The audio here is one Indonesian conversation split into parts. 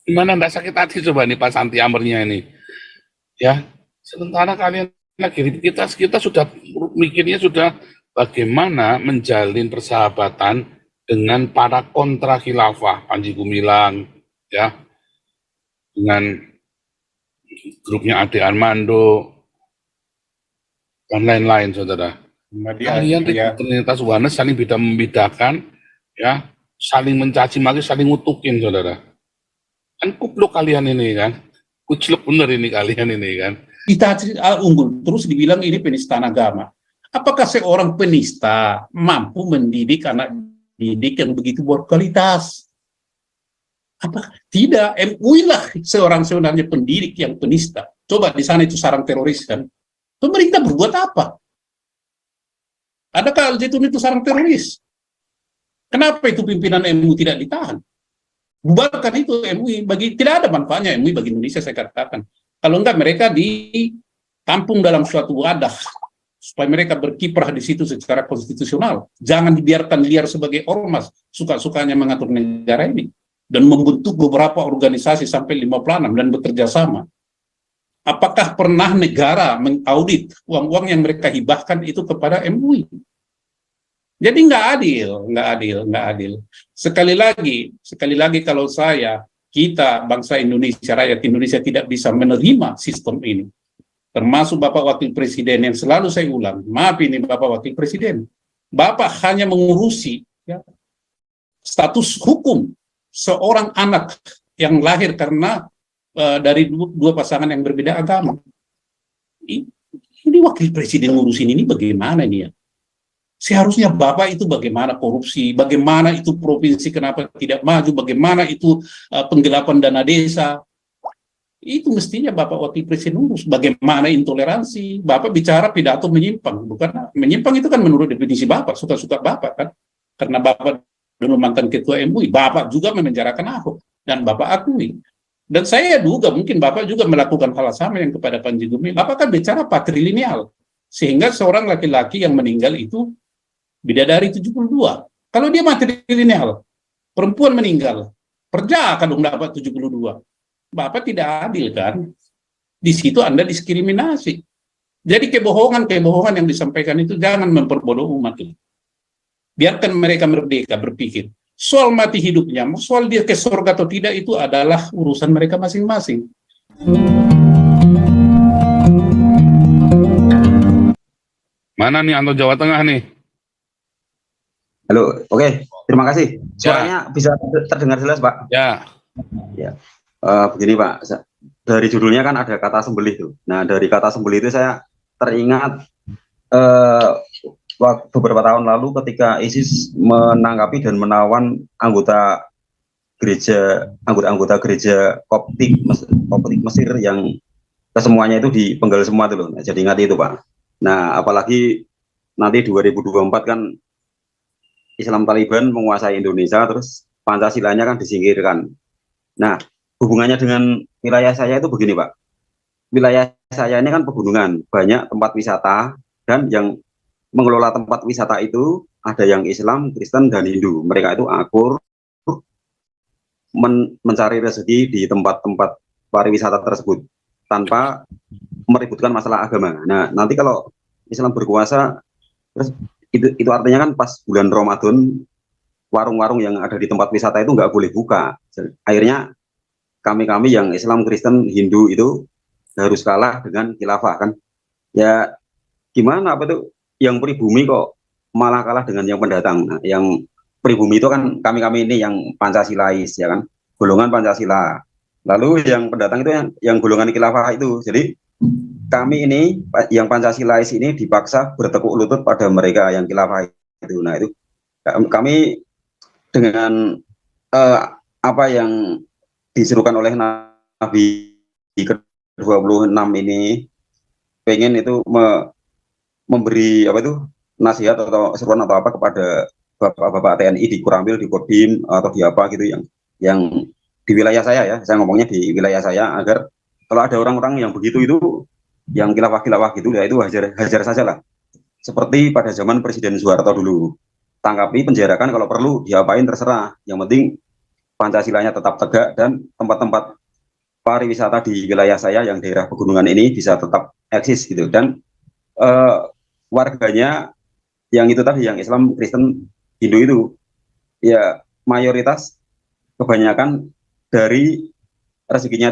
Gimana nggak sakit hati coba nih Pak Santi Amernya ini, ya. Sementara kalian lagi kita sudah mikirnya sudah bagaimana menjalin persahabatan dengan para kontra khilafah, Panji Gumilang, ya, dengan grupnya Ade Armando dan lain-lain, saudara. Kalian Ya, ternyata Suwanes saling beda membedakan, ya, saling mencaci maki, saling ngutukin, saudara. Kan kupluk kalian ini kan, kucluk bener ini kalian ini kan. kita unggul terus dibilang ini penistaan agama. Apakah seorang penista mampu mendidik anak didik yang begitu berkualitas? Apa tidak? MUI lah seorang sebenarnya pendidik yang penista. Coba di sana itu sarang teroris kan. Pemerintah berbuat apa? Adakah Al Zaitun itu sarang teroris? Kenapa itu pimpinan MUI tidak ditahan? Bubarkan itu MUI, tidak ada manfaatnya MUI bagi Indonesia, saya katakan. Kalau enggak mereka ditampung dalam suatu wadah supaya mereka berkiprah di situ secara konstitusional. Jangan dibiarkan liar sebagai ormas suka-sukanya mengatur negara ini dan membentuk beberapa organisasi sampai 56 dan bekerja sama. Apakah pernah negara mengaudit uang-uang yang mereka hibahkan itu kepada MUI? Jadi nggak adil. Sekali lagi kalau kita bangsa Indonesia, rakyat Indonesia tidak bisa menerima sistem ini, termasuk Bapak Wakil Presiden yang selalu saya ulang, maaf ini Bapak Wakil Presiden, Bapak hanya mengurusi ya, status hukum seorang anak yang lahir karena dari dua pasangan yang berbeda agama. Ini Wakil Presiden ngurusin ini bagaimana ini ya? Seharusnya Bapak itu bagaimana korupsi, bagaimana itu provinsi kenapa tidak maju, bagaimana itu penggelapan dana desa. Itu mestinya Bapak Wakil Presiden urus. Bagaimana intoleransi. Bapak bicara pidato menyimpang. Bukan menyimpang itu kan menurut definisi Bapak, suka-suka Bapak kan. Karena Bapak dulu mantan ketua MUI, Bapak juga memenjarakan Ahok. Dan Bapak akui. Dan saya duga mungkin Bapak juga melakukan hal sama yang kepada Panji Gumilang. Bapak kan bicara patrilineal. Sehingga seorang laki-laki yang meninggal itu bidadari 72. Kalau dia matrilineal, perempuan meninggal, perjaka dong dapat 72. Bapak tidak adil kan? Di situ Anda diskriminasi. Jadi kebohongan yang disampaikan itu jangan memperbodoh umat. Biarkan mereka merdeka berpikir. Soal mati hidupnya, soal dia ke surga atau tidak itu adalah urusan mereka masing-masing. Mana nih Anto Jawa Tengah nih? Halo, oke, terima kasih. Suaranya bisa terdengar jelas, Pak? Ya. Ya. Begini, Pak. Dari judulnya kan ada kata sembelih tuh. Nah, dari kata sembelih itu saya teringat beberapa tahun lalu ketika ISIS menangkapi dan menawan anggota gereja Koptik Mesir yang kesemuanya itu dipenggal semua tuh loh. Nah, jadi ingat itu, Pak. Nah, apalagi nanti 2024 kan Islam Taliban menguasai Indonesia, terus Pancasilanya kan disingkirkan. Nah, hubungannya dengan wilayah saya itu begini, Pak. Wilayah saya ini kan pegunungan, banyak tempat wisata, dan yang mengelola tempat wisata itu ada yang Islam, Kristen, dan Hindu. Mereka itu akur mencari rezeki di tempat-tempat pariwisata tersebut tanpa meributkan masalah agama. Nah, nanti kalau Islam berkuasa, terus itu artinya kan pas bulan Ramadan warung-warung yang ada di tempat wisata itu nggak boleh buka. Akhirnya kami yang Islam, Kristen, Hindu itu harus kalah dengan khilafah kan. Ya gimana apa itu yang pribumi kok malah kalah dengan yang pendatang. Nah, yang pribumi itu kan kami ini yang Pancasilais ya kan, golongan Pancasila. Lalu yang pendatang itu yang golongan khilafah itu. Jadi kami ini yang Pancasilais ini dipaksa bertekuk lutut pada mereka yang khilafah itu. Nah, itu kami dengan apa yang diserukan oleh Nabi ke-26 ini pengen itu memberi apa itu nasihat atau seruan atau apa kepada bapak-bapak TNI di Kurambil, di Kodim atau di apa gitu yang di wilayah saya ya, saya ngomongnya di wilayah saya, agar kalau ada orang-orang yang begitu itu yang khilafah gitu ya itu hajar saja lah, seperti pada zaman Presiden Soeharto dulu, tangkapi, penjarakan, kalau perlu diapain terserah, yang penting Pancasilanya tetap tegak dan tempat-tempat pariwisata di wilayah saya yang daerah pegunungan ini bisa tetap eksis gitu. Dan warganya yang itu tadi, yang Islam, Kristen, Hindu itu ya mayoritas kebanyakan dari rezekinya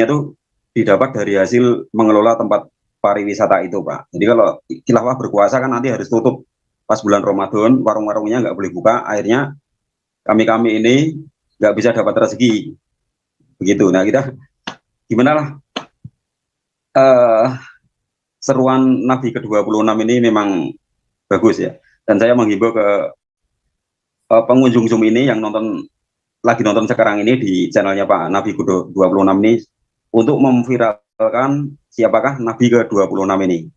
itu didapat dari hasil mengelola tempat pariwisata itu, Pak. Jadi kalau khilafah berkuasa kan nanti harus tutup pas bulan Ramadan, warung-warungnya nggak boleh buka, akhirnya kami ini nggak bisa dapat rezeki begitu. Nah, kita gimana lah, seruan Nabi ke-26 ini memang bagus ya, dan saya menghimbau ke pengunjung Zoom ini yang lagi nonton sekarang ini di channelnya Pak Nabi ke-26 ini untuk memviralkan siapakah Nabi ke-26 ini.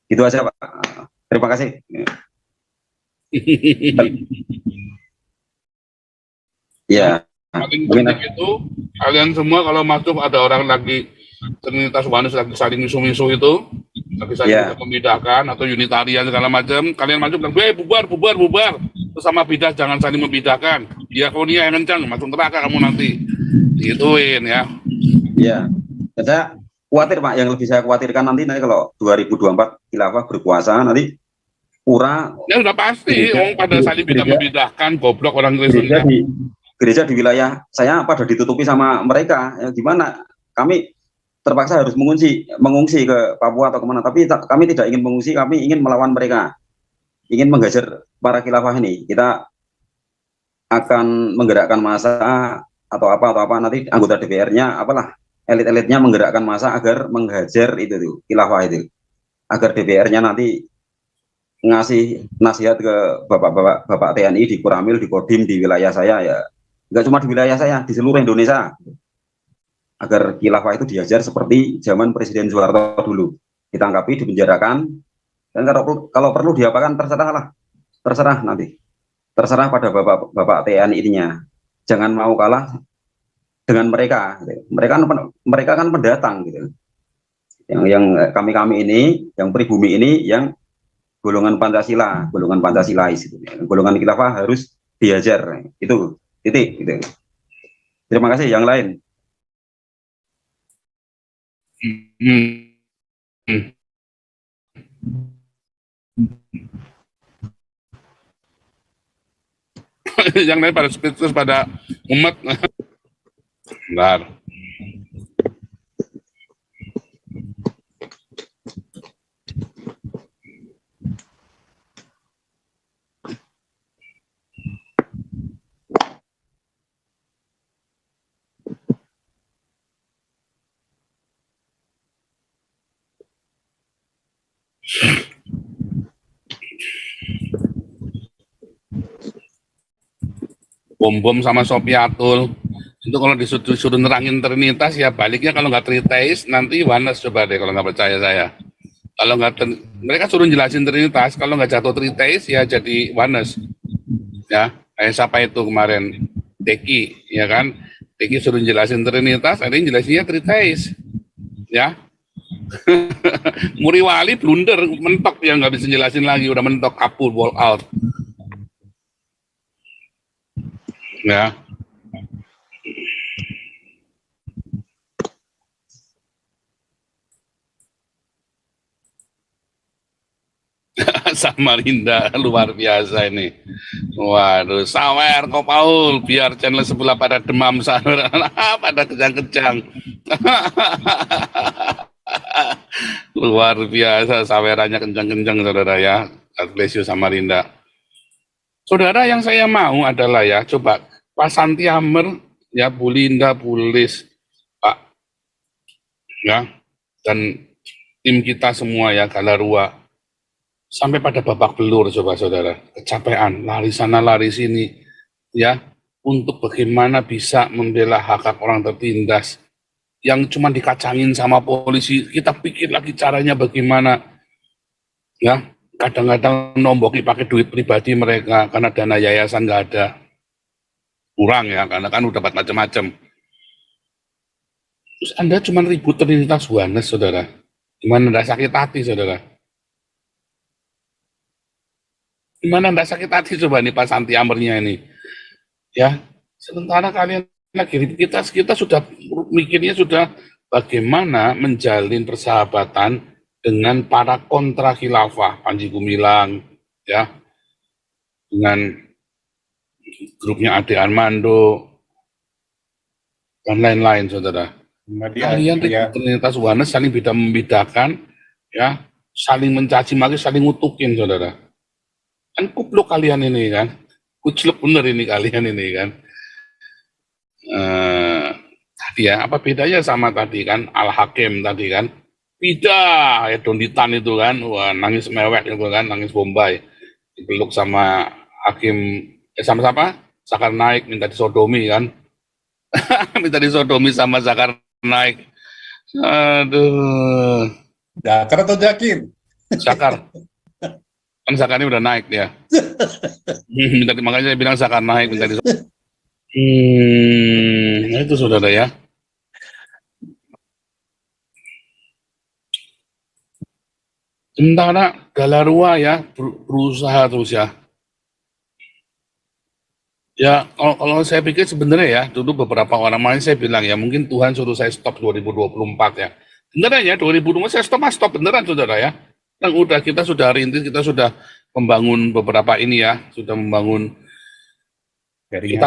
Gitu aja Pak. Terima kasih. Ya, Paling penting itu kalian semua kalau masuk ada orang lagi Trinitas Oneness lagi saling misu-misu itu, lagi saling membedakan atau unitarian segala macam, kalian masuk bilang, bubar, terus sama bidah jangan saling membedakan, diakonia yang kencang, masuk neraka kamu nanti, gituin ya. Iya, saya khawatir Pak, yang lebih saya khawatirkan nanti kalau 2024 khilafah berkuasa nanti pura. Ya sudah pasti, orang pada saling membedakan, goblok orang Kristen. Gereja di wilayah saya pada ditutupi sama mereka, ya gimana? Kami terpaksa harus mengungsi ke Papua atau kemana, tapi kami tidak ingin mengungsi, kami ingin melawan mereka, ingin menghajar para khilafah ini. Kita akan menggerakkan massa atau apa nanti anggota DPR-nya apalah, elit-elitnya menggerakkan massa agar menghajar itu tuh khilafah itu, agar DPR-nya nanti ngasih nasihat ke bapak TNI di Koramil, di Kodim, di wilayah saya, ya nggak cuma di wilayah saya, di seluruh Indonesia, agar khilafah itu diajar seperti zaman Presiden Soeharto dulu, ditangkapi, dipenjarakan, dan kalau perlu diapakan terserah nanti, terserah pada bapak TNI ininya, jangan mau kalah dengan mereka. Mereka kan pendatang gitu, yang kami ini, yang pribumi ini, yang golongan Pancasilais gitu. Golongan khilafah harus diajar, itu titik gitu. Terima kasih. Yang lain. Yang lain pada speechless, pada umat. Bentar. Bom sama Sopiatul itu kalau disuruh nerangin Trinitas ya baliknya, kalau nggak Triteis nanti Oneness. Coba deh kalau nggak percaya saya, kalau nggak mereka suruh jelasin Trinitas, kalau nggak jatuh Triteis ya jadi Oneness ya. Siapa itu kemarin Deki ya kan, Deki suruh jelasin Trinitas, ada yang jelasinnya Triteis ya. Muriwali blunder, mentok, ya nggak bisa jelasin lagi, udah mentok, kapur, wall out ya. Samarinda luar biasa ini. Waduh, sawer kok Paul, biar channel sebelah pada demam sawer, pada kejang-kejang. Luar biasa, sawerannya kencang-kencang saudara ya. God bless you Samarinda. Saudara, yang saya mau adalah ya, coba Pak Santi Amer, ya Bu Linda, Bu Lis, Pak, ya, dan tim kita semua ya, Galarua, sampai pada babak belur, coba saudara, kecapean, lari sana lari sini, ya, untuk bagaimana bisa membela hak-hak orang tertindas, yang cuma dikacangin sama polisi. Kita pikir lagi caranya bagaimana, ya, kadang-kadang nomboki pakai duit pribadi mereka, karena dana yayasan nggak ada, kurang ya, karena kan udah dapat macam-macam. Terus Anda cuma ribut Trinitas Oneness, saudara, gimana Anda sakit hati, saudara? Gimana Anda sakit hati coba nih Pak Santi Amernya ini, ya, Sementara kalian lagi kita sudah mikirnya sudah bagaimana menjalin persahabatan dengan para kontra khilafah, Panji Gumilang, ya, dengan grupnya Ade Armando dan lain-lain, saudara. Kalian Trinitas Oneness saling beda membedakan, ya, saling mencaci maki, saling ngutukin, saudara. Kan kupluk kalian ini kan, kucluk bener ini kalian ini kan. Tadi ya, apa bedanya sama tadi kan, Al-Hakim tadi kan, beda, ya Donditan itu kan, wah nangis mewek itu kan, nangis Bombay, dipeluk sama Hakim, sama siapa? Zakar Naik minta disodomi kan, minta disodomi sama Zakar Naik, aduh. Zakar atau Zakir? Zakar, kan Zakar ini udah naik dia, makanya saya bilang Zakar Naik minta disodomi. Nah itu saudara ya. Sementara Galarua ya berusaha terus ya. Ya kalau saya pikir sebenarnya ya, dulu beberapa orang main saya bilang ya mungkin Tuhan suruh saya stop 2024 ya. Beneran ya 2024 saya stop beneran saudara ya. Yang udah kita sudah rintis, kita sudah membangun beberapa ini ya, sudah membangun.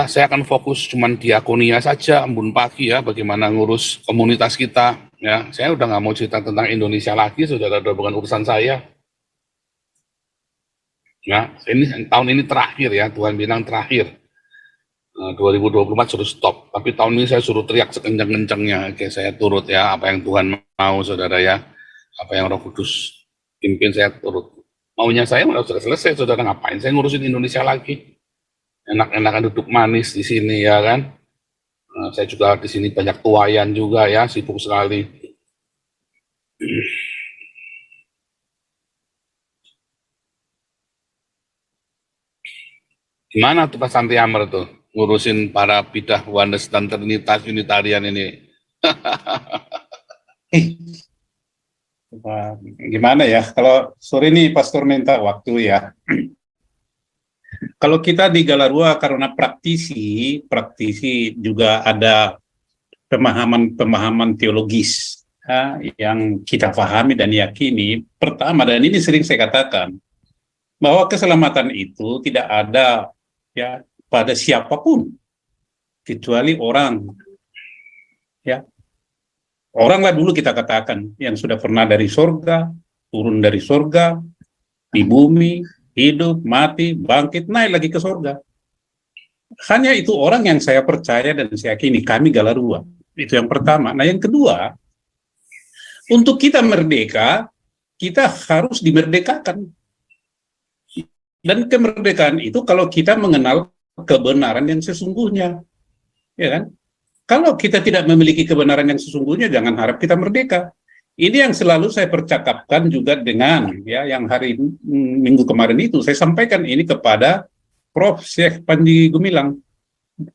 Saya akan fokus cuman diakonia saja, embun pagi ya, bagaimana ngurus komunitas kita ya. Saya udah nggak mau cerita tentang Indonesia lagi, saudara, udah bukan urusan saya. Ya, ini tahun ini terakhir ya, Tuhan bilang terakhir. 2024 suruh stop, tapi tahun ini saya suruh teriak sekencang-kencangnya. Oke, saya turut ya, apa yang Tuhan mau, saudara ya, apa yang Roh Kudus pimpin saya turut. Maunya saya sudah selesai, saudara, ngapain saya ngurusin Indonesia lagi? Enak-enakan duduk manis di sini ya kan. Saya juga di sini banyak tuayan juga ya, sibuk sekali. Gimana tuh Pak Santi Amar tuh ngurusin para bidah Oneness dan Trinitas Unitarian ini? Gimana ya, kalau sore ini Pastor minta waktu ya. Kalau kita di Galarua karena praktisi juga ada pemahaman teologis yang kita pahami dan yakini. Pertama, dan ini sering saya katakan, bahwa keselamatan itu tidak ada ya pada siapapun kecuali orang. Ya, oranglah dulu kita katakan yang sudah pernah dari surga, turun dari surga, di bumi, hidup, mati, bangkit, naik lagi ke surga. Hanya itu orang yang saya percaya dan saya yakini, kami Galarua. Itu yang pertama. Nah yang kedua, untuk kita merdeka, kita harus dimerdekakan. Dan kemerdekaan itu kalau kita mengenal kebenaran yang sesungguhnya. Ya kan? Kalau kita tidak memiliki kebenaran yang sesungguhnya, jangan harap kita merdeka. Ini yang selalu saya percakapkan juga dengan ya yang hari minggu kemarin itu saya sampaikan ini kepada Prof. Syekh Panji Gumilang.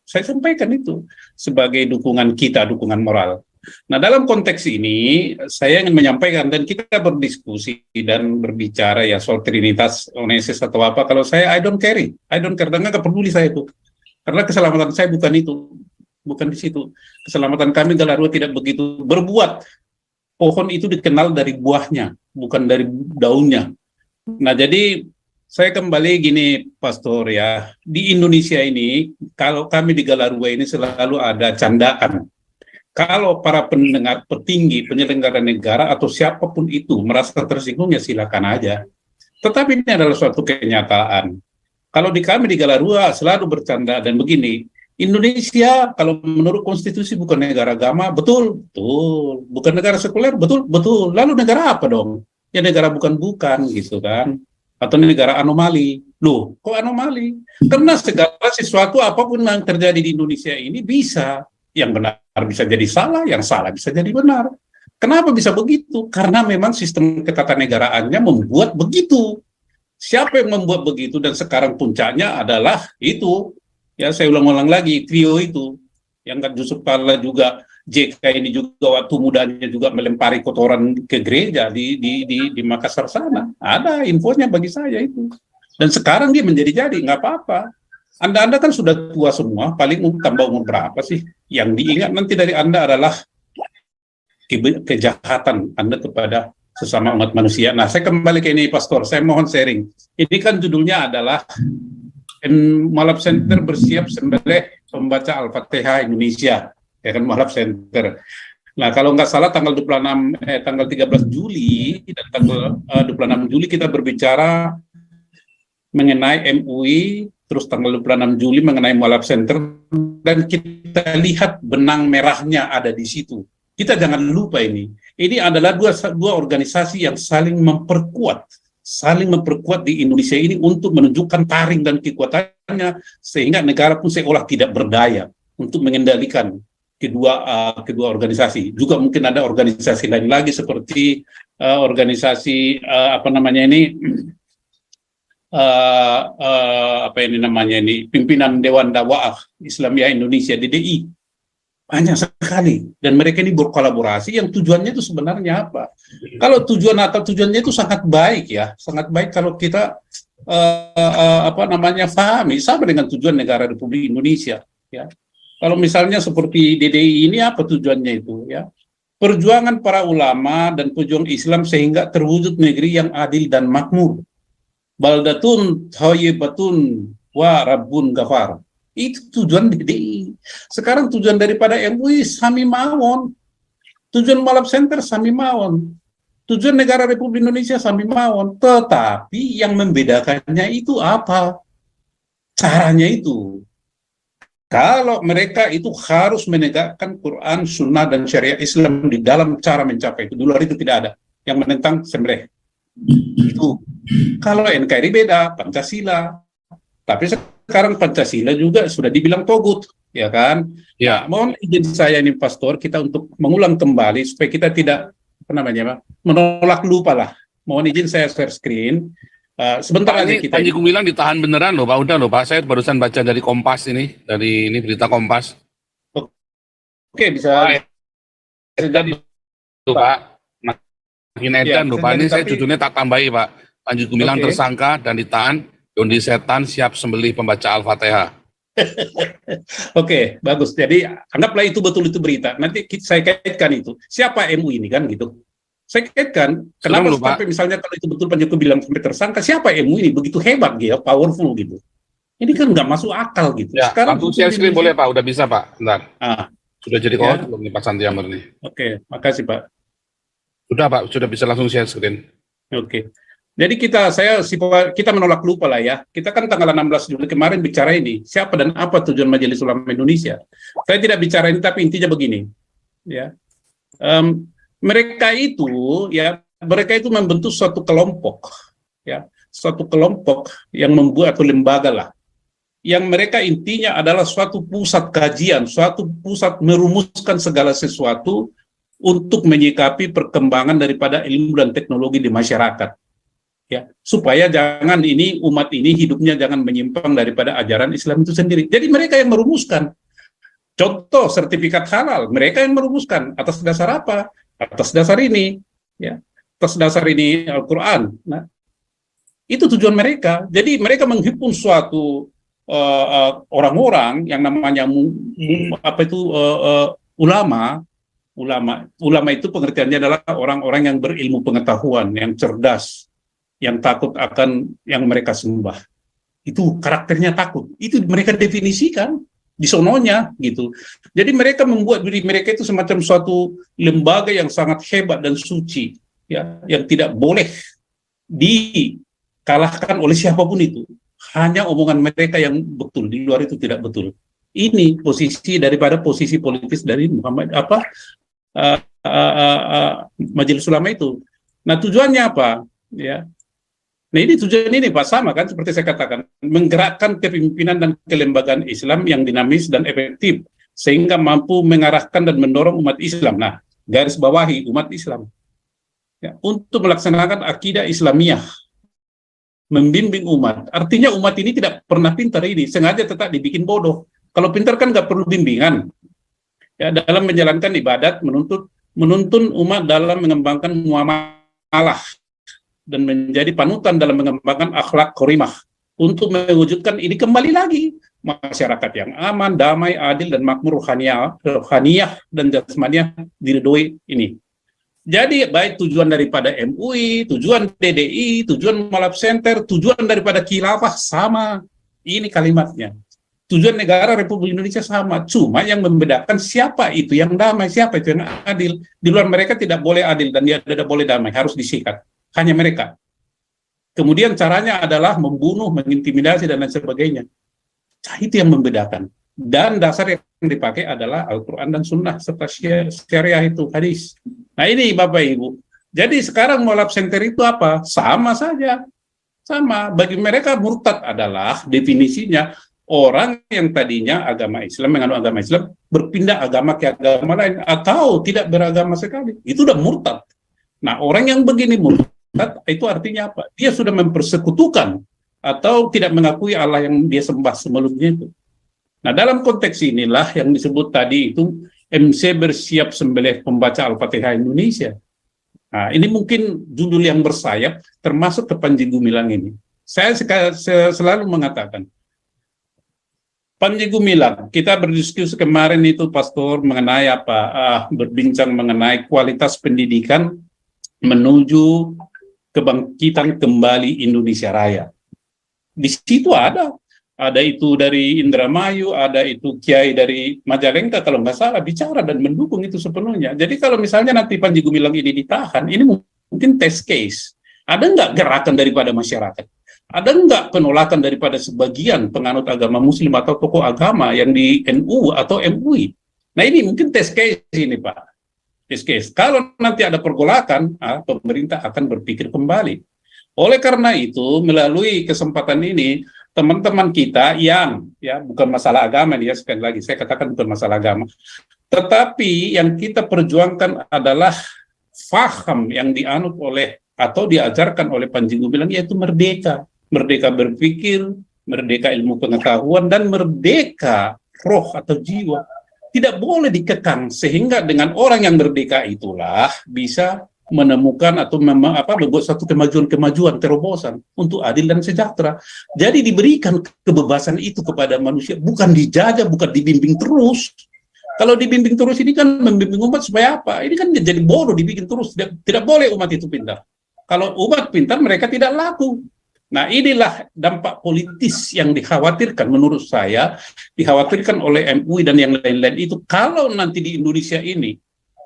Saya sampaikan itu sebagai dukungan kita, dukungan moral. Nah dalam konteks ini saya ingin menyampaikan dan kita berdiskusi dan berbicara ya soal Trinitas Oneness atau apa. Kalau saya I don't care dan nggak peduli saya itu karena keselamatan saya bukan itu, bukan di situ. Keselamatan kami Galarua tidak begitu berbuat. Pohon itu dikenal dari buahnya, bukan dari daunnya. Nah, jadi saya kembali gini, Pastor ya. Di Indonesia ini, kalau kami di Galarua ini selalu ada candaan. Kalau para pendengar petinggi, penyelenggara negara atau siapapun itu merasa tersinggung ya silakan aja. Tetapi ini adalah suatu kenyataan. Kalau di kami di Galarua selalu bercanda dan begini. Indonesia kalau menurut konstitusi bukan negara agama, betul. Bukan negara sekuler, betul. Lalu negara apa dong? Ya negara bukan gitu kan. Atau negara anomali. Loh, kok anomali? Karena segala sesuatu apapun yang terjadi di Indonesia ini bisa. Yang benar bisa jadi salah, yang salah bisa jadi benar. Kenapa bisa begitu? Karena memang sistem ketatanegaraan membuat begitu. Siapa yang membuat begitu dan sekarang puncaknya adalah itu. Ya saya ulang-ulang lagi, trio itu yang kan Yusuf Kalla juga JK ini juga waktu mudanya juga melempari kotoran ke gereja di Makassar sana. Ada infonya bagi saya itu. Dan sekarang dia menjadi nggak apa-apa. Anda kan sudah tua semua, paling tambah umur berapa sih? Yang diingat nanti dari Anda adalah kejahatan Anda kepada sesama umat manusia. Nah, saya kembali ke ini, Pastor. Saya mohon sharing. Ini kan judulnya adalah Mualaf Center bersiap sembelih pembaca Al-Fatihah Indonesia. Ya kan, Mualaf Center. Nah, kalau nggak salah tanggal 13 Juli dan tanggal 26 Juli kita berbicara mengenai MUI, terus tanggal 26 Juli mengenai Mualaf Center, dan kita lihat benang merahnya ada di situ. Kita jangan lupa ini adalah dua organisasi yang saling memperkuat di Indonesia ini untuk menunjukkan taring dan kekuatannya, sehingga negara pun seolah tidak berdaya untuk mengendalikan kedua organisasi. Juga mungkin ada organisasi lain lagi seperti organisasi pimpinan Dewan Dakwah Islamiyah Indonesia, DDI. Banyak sekali, dan mereka ini berkolaborasi yang tujuannya itu sebenarnya apa? Kalau tujuannya itu sangat baik ya, sangat baik kalau kita pahami sama dengan tujuan negara Republik Indonesia ya. Kalau misalnya seperti DDI ini apa tujuannya itu ya? Perjuangan para ulama dan pejuang Islam sehingga terwujud negeri yang adil dan makmur. Baldatun thayyibatun wa rabbun ghafar. Itu tujuan DDI. Sekarang tujuan daripada MUI sami mawon. Tujuan Mualaf Center sami mawon. Tujuan negara Republik Indonesia sami mawon. Tetapi yang membedakannya itu apa? Caranya itu. Kalau mereka itu harus menegakkan Quran, Sunnah, dan Syariat Islam di dalam cara mencapai itu. Di luar itu tidak ada. Yang menentang sembelih. Itu. Kalau NKRI beda, Pancasila. Tapi sekarang Pancasila juga sudah dibilang togut, ya kan? Ya, mohon izin saya ini, Pastor, kita untuk mengulang kembali supaya kita tidak menolak lupa lah. Mohon izin saya share screen. Sebentar aja kita. Panji Gumilang ditahan beneran loh, Pak. Udah loh, Pak. Saya barusan baca dari Kompas ini, dari ini berita Kompas. Oke, bisa. Jadi, Pak. Makin edan loh, Pak. Ini saya judulnya tak tambahi, Pak. Panji Gumilang tersangka dan ditahan. Dondi setan siap sembelih pembaca Al-Fatihah. Oke, bagus. Jadi anggaplah itu betul itu berita. Nanti saya kaitkan itu. Siapa MUI ini kan gitu. Saya kaitkan. Kenapa sampai misalnya kalau itu betul Panji Gumilang sampai tersangka, siapa MUI ini begitu hebat gitu, powerful gitu. Ini kan nggak masuk akal gitu. Ya, sekarang langsung share screen boleh Pak, udah bisa Pak. Bentar. Sudah jadi ya. belum nih Pak Santi Amar nih. Oke, makasih Pak. Sudah Pak, sudah bisa langsung share screen. Oke. Jadi kita menolak lupa lah ya. Kita kan tanggal 16 Juli kemarin bicara ini. Siapa dan apa tujuan Majelis Ulama Indonesia? Saya tidak bicara ini, tapi intinya begini. Ya, mereka itu membentuk suatu kelompok, ya, suatu kelompok yang membuat atau lembaga lah. Yang mereka intinya adalah suatu pusat kajian, suatu pusat merumuskan segala sesuatu untuk menyikapi perkembangan daripada ilmu dan teknologi di masyarakat. Ya, supaya umat ini hidupnya jangan menyimpang daripada ajaran Islam itu sendiri. Jadi mereka yang merumuskan. Contoh sertifikat halal, mereka yang merumuskan. Atas dasar apa? Atas dasar ini, ya. Atas dasar ini Al-Quran. Nah, itu tujuan mereka. Jadi mereka menghimpun suatu orang-orang yang namanya ulama. Ulama itu pengertiannya adalah orang-orang yang berilmu pengetahuan, yang cerdas, yang takut akan yang mereka sembah. Itu karakternya takut. Itu mereka definisikan di sononya gitu. Jadi mereka membuat diri mereka itu semacam suatu lembaga yang sangat hebat dan suci, ya, yang tidak boleh dikalahkan oleh siapapun itu. Hanya omongan mereka yang betul, di luar itu tidak betul. Ini posisi daripada posisi politis dari Majelis Ulama itu. Nah, tujuannya apa? Ya. Nah, ini tujuan ini Pak sama kan seperti saya katakan, menggerakkan kepemimpinan dan kelembagaan Islam yang dinamis dan efektif sehingga mampu mengarahkan dan mendorong umat Islam. Nah, garis bawahi umat Islam. Ya, untuk melaksanakan akidah Islamiyah, membimbing umat. Artinya umat ini tidak pernah pintar ini, sengaja tetap dibikin bodoh. Kalau pintar kan nggak perlu bimbingan. Ya, dalam menjalankan ibadat, menuntun umat dalam mengembangkan muamalah dan menjadi panutan dalam mengembangkan akhlak karimah untuk mewujudkan ini kembali lagi masyarakat yang aman, damai, adil, dan makmur rohaniyah dan jasmaniah diridhoi ini. Jadi baik tujuan daripada MUI, tujuan DDI, tujuan Malap Center, tujuan daripada khilafah sama. Ini kalimatnya. Tujuan negara Republik Indonesia sama. Cuma yang membedakan siapa itu yang damai, siapa itu yang adil. Di luar mereka tidak boleh adil dan dia tidak boleh damai, harus disikat. Hanya mereka. Kemudian caranya adalah membunuh, mengintimidasi, dan lain sebagainya. Itu yang membedakan. Dan dasar yang dipakai adalah Al-Quran dan Sunnah serta syariah itu, hadis. Nah ini Bapak Ibu. Jadi sekarang Malap Center itu apa? Sama saja. Sama. Bagi mereka murtad adalah definisinya orang yang tadinya agama Islam, menganut agama Islam, berpindah agama ke agama lain, atau tidak beragama sekali. Itu udah murtad. Nah orang yang begini murtad, itu artinya apa? Dia sudah mempersekutukan atau tidak mengakui Allah yang dia sembah sebelumnya itu. Nah, dalam konteks inilah yang disebut tadi itu MC bersiap sembelih pembaca Al-Fatihah Indonesia. Nah, ini mungkin judul yang bersayap termasuk ke Panji Gumilang ini. Saya selalu mengatakan, Panji Gumilang, kita berdiskusi kemarin itu Pastor mengenai apa? Berbincang mengenai kualitas pendidikan menuju kebangkitan kembali Indonesia Raya. Di situ ada itu dari Indramayu, ada itu Kiai dari Majalengka kalau nggak salah bicara dan mendukung itu sepenuhnya. Jadi kalau misalnya nanti Panji Gumilang ini ditahan, ini mungkin test case. Ada nggak gerakan daripada masyarakat? Ada nggak penolakan daripada sebagian penganut agama Muslim atau tokoh agama yang di NU atau MUI? Nah ini mungkin test case ini Pak. Test case. Kalau nanti ada pergolakan, pemerintah akan berpikir kembali. Oleh karena itu, melalui kesempatan ini, teman-teman kita yang, ya bukan masalah agama nih ya, sekali lagi, saya katakan bukan masalah agama, tetapi yang kita perjuangkan adalah faham yang dianut oleh, atau diajarkan oleh Panji Gumilang, yaitu merdeka. Merdeka berpikir, merdeka ilmu pengetahuan, dan merdeka roh atau jiwa. Tidak boleh dikekang, sehingga dengan orang yang merdeka itulah bisa menemukan atau membuat satu kemajuan, terobosan untuk adil dan sejahtera. Jadi diberikan kebebasan itu kepada manusia, bukan dijajah, bukan dibimbing terus. Kalau dibimbing terus ini kan membimbing umat supaya apa? Ini kan jadi bodoh dibikin terus. Tidak boleh umat itu pintar. Kalau umat pintar, mereka tidak laku. Nah inilah dampak politis yang dikhawatirkan menurut saya, dikhawatirkan oleh MUI dan yang lain-lain itu. Kalau nanti di Indonesia ini,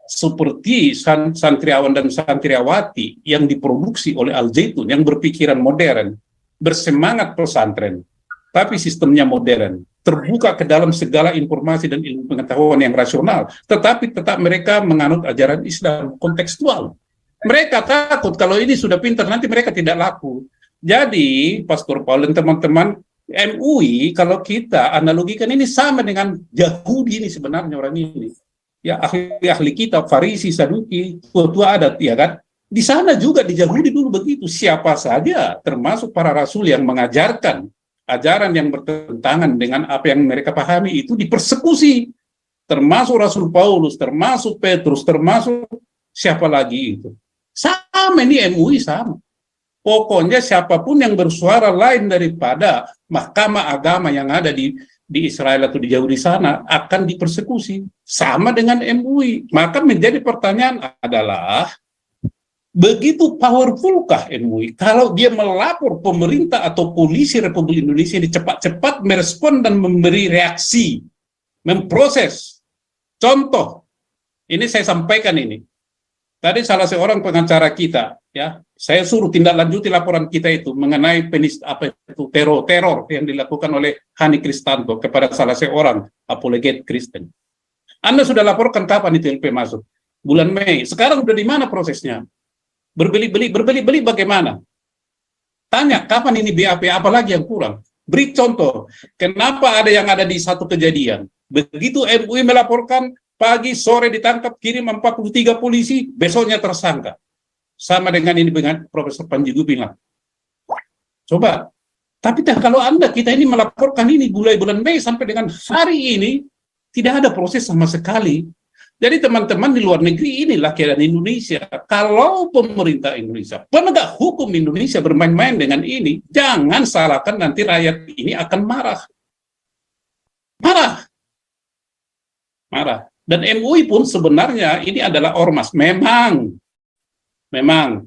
seperti santriawan dan santriawati yang diproduksi oleh Al-Zaitun, yang berpikiran modern, bersemangat pesantren, tapi sistemnya modern, terbuka ke dalam segala informasi dan ilmu pengetahuan yang rasional, tetapi tetap mereka menganut ajaran Islam kontekstual. Mereka takut kalau ini sudah pintar, nanti mereka tidak laku. Jadi, Pastor Paul dan teman-teman, MUI, kalau kita analogikan ini sama dengan Yahudi ini sebenarnya orang ini. Ya ahli-ahli kita, Farisi, Saduki, tua-tua adat, ya kan? Di sana juga di Yahudi dulu begitu. Siapa saja, termasuk para rasul yang mengajarkan ajaran yang bertentangan dengan apa yang mereka pahami itu dipersekusi. Termasuk Rasul Paulus, termasuk Petrus, termasuk siapa lagi itu. Sama ini MUI sama. Pokoknya siapapun yang bersuara lain daripada mahkamah agama yang ada di Israel atau di Yahudi sana akan dipersekusi. Sama dengan MUI. Maka menjadi pertanyaan adalah, begitu powerfulkah MUI kalau dia melapor pemerintah atau polisi Republik Indonesia ini cepat-cepat merespon dan memberi reaksi, memproses. Contoh, ini saya sampaikan ini. Tadi salah seorang pengacara kita, ya, saya suruh tindak lanjuti laporan kita itu mengenai teror yang dilakukan oleh Hani Kristanto kepada salah seorang apologet Kristen. Anda sudah laporkan kapan itu LP masuk? Bulan Mei. Sekarang udah di mana prosesnya? Berbeli bagaimana? Tanya kapan ini BAP, apalagi yang kurang? Beri contoh. Kenapa ada yang ada di satu kejadian? Begitu MUI melaporkan, pagi sore ditangkap, kirim 43 polisi, besoknya tersangka. Sama dengan ini dengan Profesor Panji Gumilang. Coba. Tapi kalau kita ini melaporkan ini mulai bulan Mei sampai dengan hari ini, tidak ada proses sama sekali. Jadi teman-teman di luar negeri, inilah keadaan Indonesia. Kalau pemerintah Indonesia, penegak hukum Indonesia bermain-main dengan ini, jangan salahkan nanti rakyat ini akan marah. Marah, marah. Dan MUI pun sebenarnya ini adalah ormas. Memang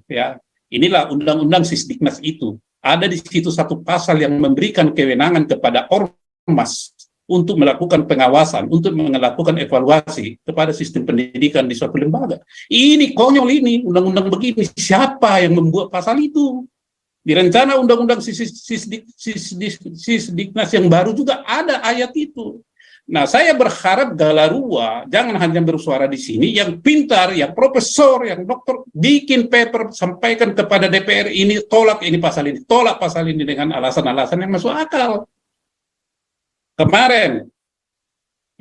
ya, inilah undang-undang Sisdiknas itu. Ada di situ satu pasal yang memberikan kewenangan kepada ormas untuk melakukan pengawasan, untuk melakukan evaluasi kepada sistem pendidikan di suatu lembaga. Ini konyol ini, undang-undang begini. Siapa yang membuat pasal itu? Di rencana undang-undang Sisdiknas yang baru juga ada ayat itu. Nah, saya berharap Galarua jangan hanya bersuara di sini, yang pintar, yang profesor, yang dokter, bikin paper, sampaikan kepada DPR ini, tolak ini pasal ini, tolak pasal ini dengan alasan-alasan yang masuk akal. Kemarin,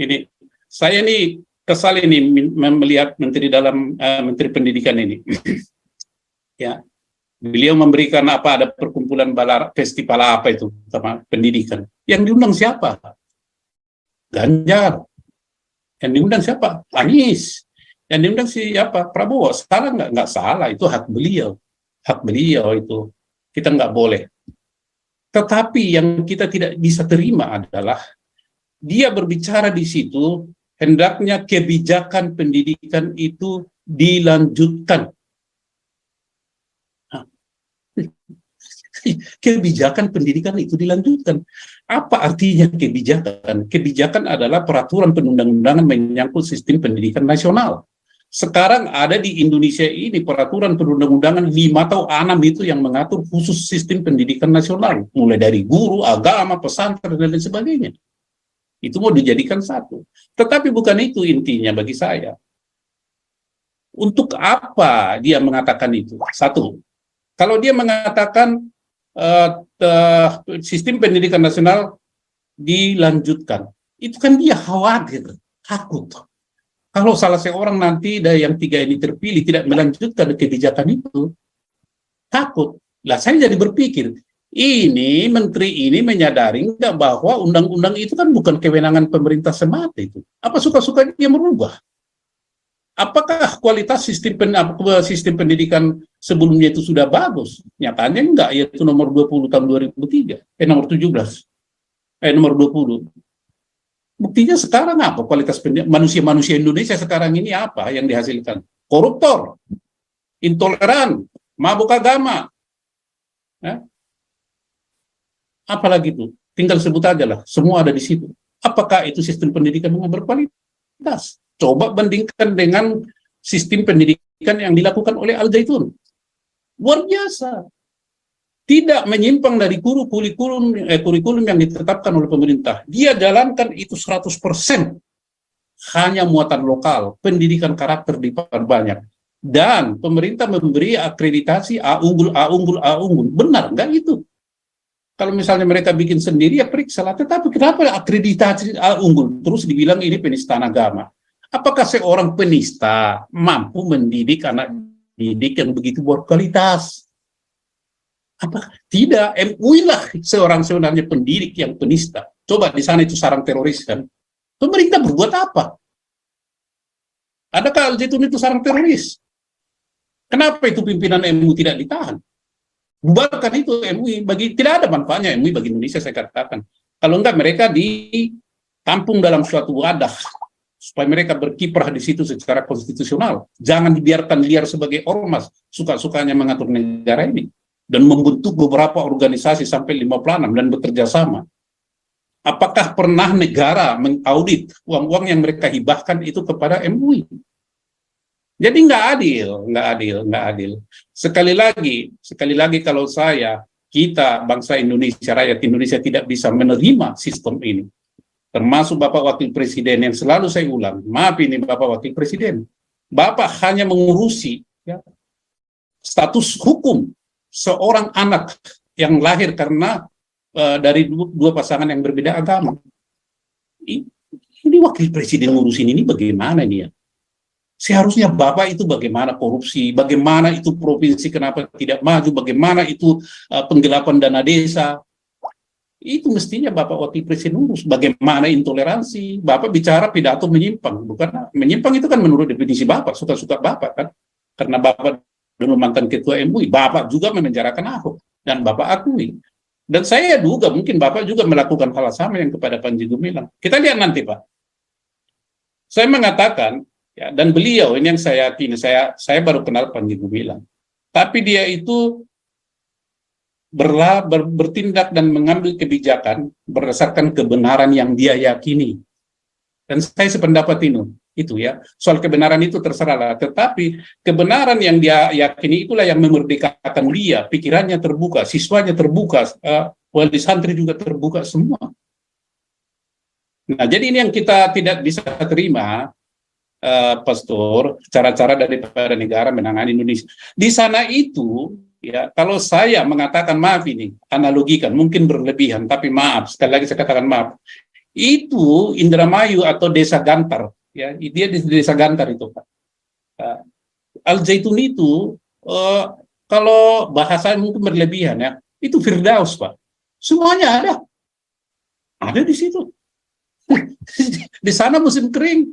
ini saya ini kesal ini melihat Menteri Pendidikan ini. Ya, beliau memberikan ada perkumpulan festival apa itu sama pendidikan. Yang diundang siapa? Ganjar. Yang diundang siapa? Anies. Yang diundang siapa? Prabowo. Salah nggak? Nggak salah. Itu hak beliau. Hak beliau itu. Kita nggak boleh. Tetapi yang kita tidak bisa terima adalah dia berbicara di situ, hendaknya kebijakan pendidikan itu dilanjutkan. Kebijakan pendidikan itu dilanjutkan. Apa artinya kebijakan? Kebijakan adalah peraturan perundang-undangan menyangkut sistem pendidikan nasional. Sekarang ada di Indonesia ini peraturan perundang-undangan 5 atau 6 itu yang mengatur khusus sistem pendidikan nasional. Mulai dari guru, agama, pesantren, dan lain sebagainya. Itu mau dijadikan satu. Tetapi bukan itu intinya bagi saya. Untuk apa dia mengatakan itu? Satu, kalau dia mengatakan sistem pendidikan nasional dilanjutkan, itu kan dia khawatir, takut. Kalau salah seorang nanti dari yang 3 ini terpilih tidak melanjutkan kebijakan itu, takut. Lah saya jadi berpikir, ini menteri ini menyadari enggak bahwa undang-undang itu kan bukan kewenangan pemerintah semata itu. Apa suka-suka dia merubah? Apakah kualitas sistem pendidikan sebelumnya itu sudah bagus? Nyatanya enggak, yaitu nomor 20 tahun 2003, nomor 17, nomor 20. Buktinya sekarang apa kualitas manusia-manusia Indonesia sekarang ini apa yang dihasilkan? Koruptor, intoleran, mabuk agama. Ya? Apalagi itu? Tinggal sebut aja lah, semua ada di situ. Apakah itu sistem pendidikan yang berkualitas? Coba bandingkan dengan sistem pendidikan yang dilakukan oleh Al Zaitun. Luar biasa. Tidak menyimpang dari kurikulum yang ditetapkan oleh pemerintah. Dia jalankan itu 100%. Hanya muatan lokal, pendidikan karakter diperbanyak. Dan pemerintah memberi akreditasi A unggul. Benar nggak itu? Kalau misalnya mereka bikin sendiri, ya periksa lah. Tetapi kenapa akreditasi A unggul? Terus dibilang ini penistaan agama. Apakah seorang penista mampu mendidik anak didik yang begitu berkualitas? Apa? Tidak. MUI lah sebenarnya pendidik yang penista. Coba di sana itu sarang teroris kan. Pemerintah berbuat apa? Adakah Al Zaitun itu sarang teroris? Kenapa itu pimpinan MUI tidak ditahan? Bubarkan itu MUI. Tidak ada manfaatnya MUI bagi Indonesia, saya katakan. Kalau enggak mereka ditampung dalam suatu wadah supaya mereka berkiprah di situ secara konstitusional. Jangan dibiarkan liar sebagai ormas, suka-sukanya mengatur negara ini. Dan membentuk beberapa organisasi sampai 56 dan bekerja sama. Apakah pernah negara mengaudit uang-uang yang mereka hibahkan itu kepada MUI? Jadi nggak adil. Sekali lagi kalau kita bangsa Indonesia, rakyat Indonesia tidak bisa menerima sistem ini. Termasuk Bapak Wakil Presiden yang selalu saya ulang, maaf ini Bapak Wakil Presiden, Bapak hanya mengurusi status hukum seorang anak yang lahir karena dari dua pasangan yang berbeda agama. Ini Wakil Presiden ngurusin ini bagaimana ini ya? Seharusnya Bapak itu bagaimana korupsi, bagaimana itu provinsi kenapa tidak maju, bagaimana itu penggelapan dana desa. Itu mestinya Bapak Wakil Presiden urus. Bagaimana intoleransi? Bapak bicara pidato menyimpang. Bukan menyimpang itu kan menurut definisi Bapak, suka-suka Bapak kan. Karena Bapak dulu mantan ketua MUI, Bapak juga memenjarakan Ahok dan Bapak akui. Dan saya duga mungkin Bapak juga melakukan hal sama yang kepada Panji Gumilang. Kita lihat nanti, Pak. Saya mengatakan, ya, dan beliau ini yang saya yakini, saya baru kenal Panji Gumilang. Tapi dia itu bertindak dan mengambil kebijakan berdasarkan kebenaran yang dia yakini. Dan saya sependapat itu ya. Soal kebenaran itu terserahlah. Tetapi kebenaran yang dia yakini itulah yang memerdekakan dia. Pikirannya terbuka, siswanya terbuka, wali santri juga terbuka semua. Nah, jadi ini yang kita tidak bisa terima, Pastor, cara-cara daripada negara menangani Indonesia. Di sana itu, ya, kalau saya mengatakan maaf ini, analogikan, mungkin berlebihan, tapi maaf, sekali lagi saya katakan maaf. Itu Indramayu atau Desa Gantar, ya, dia di Desa Gantar itu, Pak. Al Zaitun itu, kalau bahasa mungkin berlebihan, ya, itu Firdaus, Pak. Semuanya ada di situ. Di sana musim kering,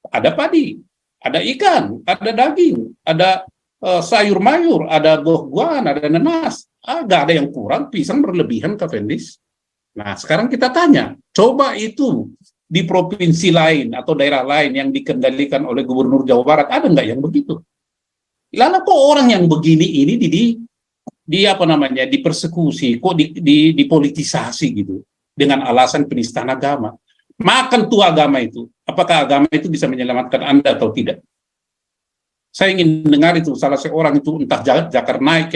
ada padi, ada ikan, ada daging, ada sayur mayur, ada buah-buahan, ada nanas. Nggak ada yang kurang, pisang berlebihan, Kak Fendis. Nah, sekarang kita tanya, coba itu di provinsi lain atau daerah lain yang dikendalikan oleh Gubernur Jawa Barat, ada nggak yang begitu? Lalu kok orang yang begini ini dipersekusi, kok dipolitisasi gitu, dengan alasan penistaan agama. Makan tuh agama itu. Apakah agama itu bisa menyelamatkan Anda atau tidak? Saya ingin dengar itu salah seorang itu entah Zakir Naik,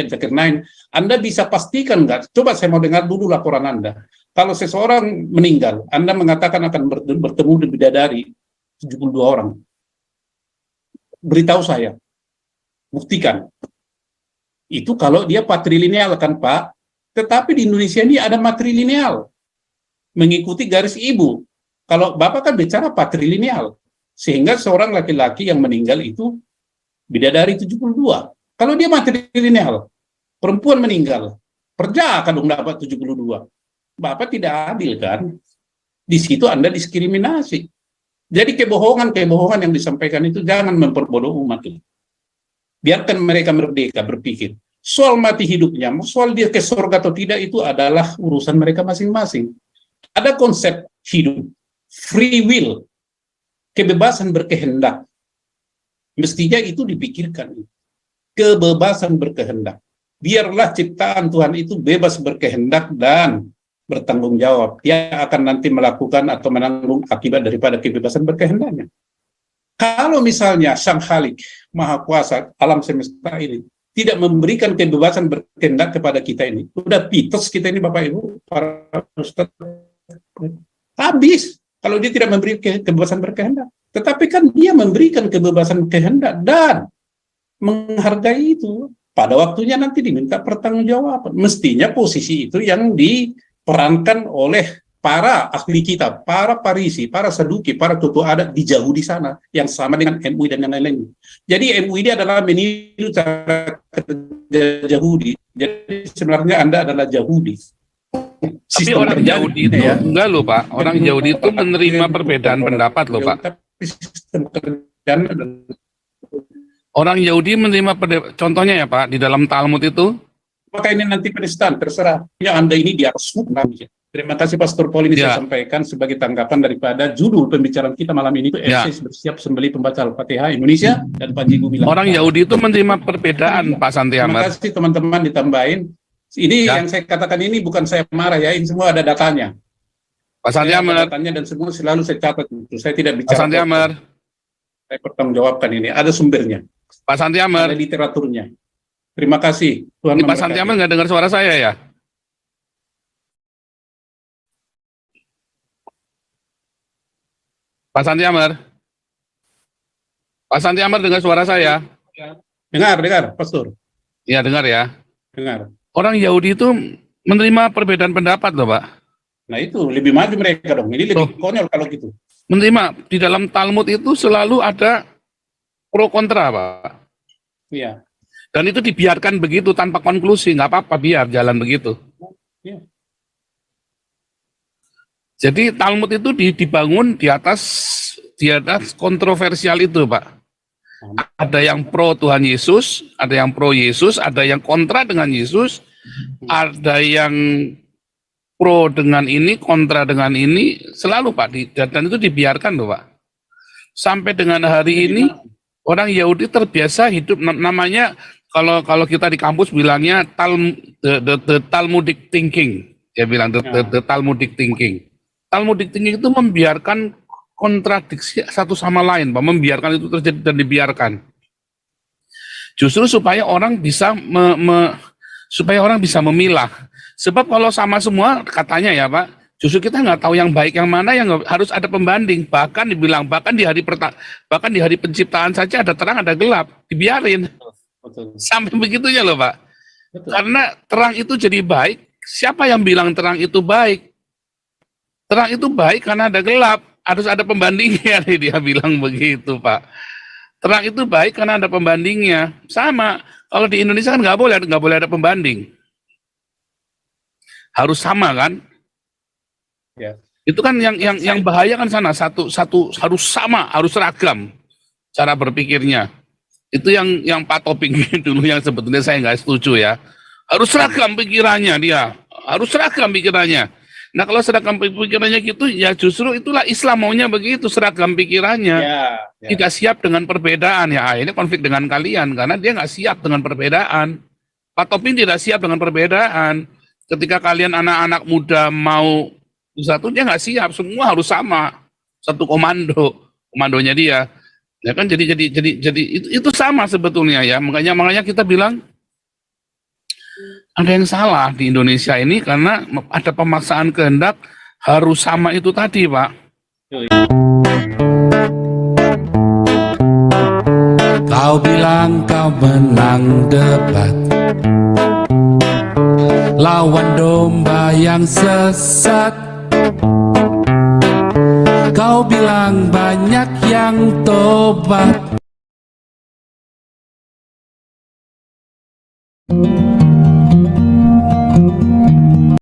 Anda bisa pastikan nggak? Coba saya mau dengar dulu laporan Anda. Kalau seseorang meninggal, Anda mengatakan akan bertemu di bidadari 72 orang. Beritahu saya, buktikan. Itu kalau dia patrilineal kan Pak. Tetapi di Indonesia ini ada matrilineal, mengikuti garis ibu. Kalau Bapak kan bicara patrilineal, sehingga seorang laki-laki yang meninggal itu bidadari 72. Kalau dia matrilineal, perempuan meninggal, perja akan dong dapat 72. Bapak tidak adil kan? Di situ Anda diskriminasi. Jadi kebohongan yang disampaikan itu jangan memperbodoh umat. Biarkan mereka merdeka berpikir. Soal mati hidupnya, soal dia ke surga atau tidak itu adalah urusan mereka masing-masing. Ada konsep hidup, free will, kebebasan berkehendak. Mestinya itu dipikirkan. Kebebasan berkehendak. Biarlah ciptaan Tuhan itu bebas berkehendak dan bertanggung jawab. Dia akan nanti melakukan atau menanggung akibat daripada kebebasan berkehendaknya. Kalau misalnya Sang Khalik, Maha Kuasa, alam semesta ini, tidak memberikan kebebasan berkehendak kepada kita ini, udah pitos kita ini Bapak Ibu, para ustaz, habis kalau dia tidak memberi kebebasan berkehendak. Tetapi kan dia memberikan kebebasan kehendak dan menghargai itu. Pada waktunya nanti diminta pertanggungjawaban. Mestinya posisi itu yang diperankan oleh para ahli kita, para parisi, para saduki, para tutu adat dijauh di sana, yang sama dengan MUI dan yang lain-lain. Jadi MUI ini adalah meniru cara kerja Yahudi. Jadi sebenarnya Anda adalah Yahudi. Tapi orang Yahudi itu enggak loh Pak. Orang Yahudi itu menerima perbedaan pendapat loh Pak. Orang Yahudi menerima contohnya ya Pak, di dalam Talmud itu. Maka ini nanti penistaan, terserah. Ya Anda ini di atas hukum. Terima kasih Pastor Paul, ini saya sampaikan sebagai tanggapan daripada judul pembicaraan kita malam ini itu SS bersiap sembeli pembaca Al-Fatihah Indonesia dan Panji Gumilang. Orang Yahudi itu menerima perbedaan Pak Santi Ahmad. Terima kasih teman-teman ditambahin. Ini yang saya katakan ini bukan saya marah ya, ini semua ada datanya. Pak Santi Ahmad. Datanya dan semua selalu saya catat itu. Saya tidak bicara. Pak Santi Ahmad. Saya bertanggungjawabkan ini, ada sumbernya. Pak Santi Ahmad. Ada literaturnya. Terima kasih. Tuhan Pak Santi Ahmad nggak dengar suara saya ya? Pak Santi Ahmad. Pak Santi Ahmad dengar suara saya? Dengar, Pastor. Iya, dengar ya. Dengar. Orang Yahudi itu menerima perbedaan pendapat loh, Pak. Nah itu, lebih maju mereka dong. Ini lebih konyol kalau gitu. Menerima. Di dalam Talmud itu selalu ada pro kontra, Pak. Iya. Dan itu dibiarkan begitu tanpa konklusi. Nggak apa-apa, biar jalan begitu. Iya. Jadi Talmud itu dibangun di atas kontroversial itu, Pak. Ada yang pro Tuhan Yesus, ada yang pro Yesus, ada yang kontra dengan Yesus, ada yang pro dengan ini, kontra dengan ini, selalu Pak, dan itu dibiarkan loh Pak. Sampai dengan hari ini, orang Yahudi terbiasa hidup, namanya, kalau kita di kampus bilangnya, the Talmudic thinking. Dia bilang, the Talmudic thinking. Talmudic thinking itu membiarkan kontradiksi satu sama lain, Pak. Membiarkan itu terjadi dan dibiarkan. Justru supaya orang bisa memilah. Sebab kalau sama semua katanya ya Pak, justru kita nggak tahu yang baik yang mana, yang harus ada pembanding. Bahkan dibilang bahkan di hari penciptaan saja ada terang ada gelap, dibiarin. Betul. Sampai begitunya loh Pak. Betul. Karena terang itu jadi baik, siapa yang bilang terang itu baik? Terang itu baik karena ada gelap, harus ada pembandingnya. Dia bilang begitu Pak. Terang itu baik karena ada pembandingnya. Sama, kalau di Indonesia kan nggak boleh ada pembanding. Harus sama kan? Ya. Itu kan yang bahaya kan sana, satu harus sama, harus seragam cara berpikirnya. Itu yang Pak Toping dulu yang sebetulnya saya nggak setuju ya. Harus seragam pikirannya dia, harus seragam pikirannya. Nah kalau seragam pikirannya gitu, ya justru itulah Islam maunya begitu, seragam pikirannya. Ya. Tidak siap dengan perbedaan, ya akhirnya konflik dengan kalian, karena dia nggak siap dengan perbedaan. Pak Toping tidak siap dengan perbedaan. Ketika kalian anak-anak muda mau satu, dia nggak siap, semua harus sama. Satu komandonya dia. Ya kan jadi itu sama sebetulnya ya. Makanya kita bilang, ada yang salah di Indonesia ini karena ada pemaksaan kehendak harus sama itu tadi, Pak. Kau bilang kau menang debat, lawan domba yang sesat. Kau bilang banyak yang tobat.